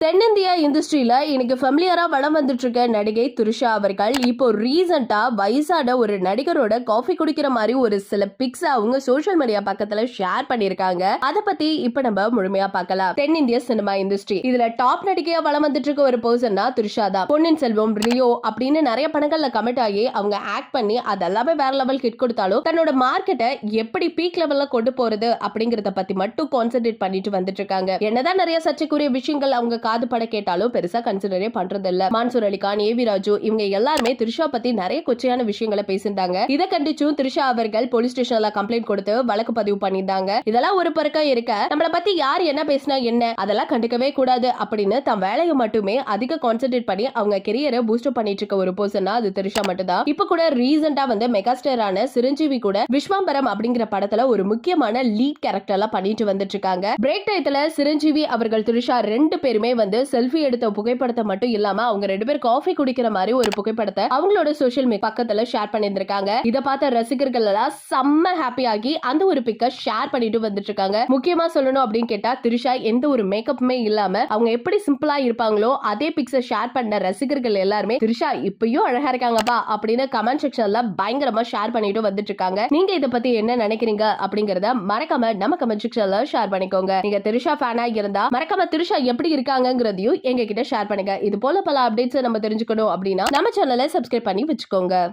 தென்னிந்திய இண்டஸ்ட்ரியில இன்னைக்கு ஃபெமிலியரா வளம் வந்துட்டு இருக்க நடிகை த்ரிஷா அவர்கள் இப்போ ரீசெண்டா வயசான ஒரு நடிகரோட காஃபி குடிக்கிற மாதிரி ஒரு சில பிக்ஸ் அவங்க சோஷியல் மீடியா பக்கத்துல ஷேர் பண்ணிருக்காங்க. அத பத்தி இப்ப நம்ம முழுமையா பார்க்கலாம். தென்னிந்திய சினிமா இண்டஸ்ட்ரி இதுல டாப் நடிகையா வளம் வந்துட்டு இருக்க ஒரு பர்சன்னா த்ரிஷா தான். பொன்னியின் செல்வம், ரியோ அப்படின்னு நிறைய படங்கள்ல கமிட் ஆகி அவங்க ஆக்ட் பண்ணி அதெல்லாமே வேற லெவல் ஹிட் கொடுத்தாலும் தன்னோட மார்க்கெட்டை எப்படி பீக் லெவல்ல கொண்டு போறது அப்படிங்கறத பத்தி மட்டும் கான்சென்ட்ரேட் பண்ணிட்டு வந்துட்டு இருக்காங்க. என்னதான் நிறைய சர்ச்சைக்குரிய விஷயங்கள் அவங்க காது பட கேட்டாலும் பெருசா கன்சிடரே பண்றது இல்ல. மான்சூர் அலிகான், ஏவி ராஜு இவங்க எல்லாருமே த்ரிஷா பத்தி நிறைய கொச்சையான விஷயங்களை பேசிட்டாங்க. இத கண்டிச்சும் த்ரிஷா அவர்கள் போலீஸ் ஸ்டேஷன்ல கம்ப்ளைண்ட் கொடுத்து வழக்கு பதிவு பண்ணிட்டாங்க. இதெல்லாம் ஒரு பக்கம் இருக்க நம்மள பத்தி யார் என்ன பேசினா என்ன அதெல்லாம் கண்டுக்கவே கூடாது அப்படின்னு தன் வேலையை மட்டுமே அதிக கான்சென்ட்ரேட் பண்ணி அவங்க கெரியரை பூஸ்ட் பண்ணிட்டு இருக்க ஒரு பர்சனா அது த்ரிஷா மட்டும் தான். இப்ப கூட ரீசெண்டா வந்து மெகாஸ்டாரான சிரஞ்சீவி கூட விஸ்வாம்பரம் அப்படிங்கிற படத்துல ஒரு முக்கியமான லீட் கேரக்டர்லாம் பண்ணிட்டு வந்துட்டு இருக்காங்க. பிரேக் டயத்துல சிரஞ்சீவி அவர்கள் த்ரிஷா ரெண்டு பேருமே வந்து செல்ஃபி எடுத்த புகைப்படத்தை மட்டும் இல்லாம அவங்க ரெண்டு பேர் காஃபி குடிக்கிற மாதிரி ஒரு புகைப்படத்தை அவங்களோட சோஷியல் மீடியா பக்கத்துல ஷேர் பண்ணிருக்காங்க. இத பார்த்த ரசிகர்கள் எல்லாம் செம்ம ஹாப்பி ஆகி அந்த ஒரு பிக்க ஷேர் பண்ணிட்டு வந்துட்டு இருக்காங்க. முக்கியமா சொல்லணும் அப்படின்னு கேட்டா த்ரிஷா எந்த ஒரு மேக்கப்புமே இல்லாம அவங்க எப்படி சிம்பிளா இருப்பாங்களோ அதே பிக்ஸ ஷேர் பண்ண ரசிகர்கள் எல்லாருமே த்ரிஷா இப்பயும் அழகா இருக்காங்கப்பா அப்படின்னு கமெண்ட் செக்ஷன்ல பயங்கரமா ஷேர் பண்ணிட்டு வந்துட்டு இருக்காங்க. நீங்க இத பத்தி என்ன நினைக்கிறீங்க அப்படிங்கறத மறக்காம நம்ம கமெண்ட் செக்ஷன்ல ஷேர் பண்ணிக்கோங்க. நீங்க த்ரிஷா ஃபேனா இருந்தா மறக்காம த்ரிஷா எப்படி இருக்காங்கங்கிறதையும் எங்க கிட்ட ஷேர் பண்ணுங்க. இது போல பல அப்டேட்ஸ் நம்ம தெரிஞ்சுக்கணும் அப்படின்னா நம்ம சேனலை சப்ஸ்கிரைப் பண்ணி வச்சுக்கோங்க.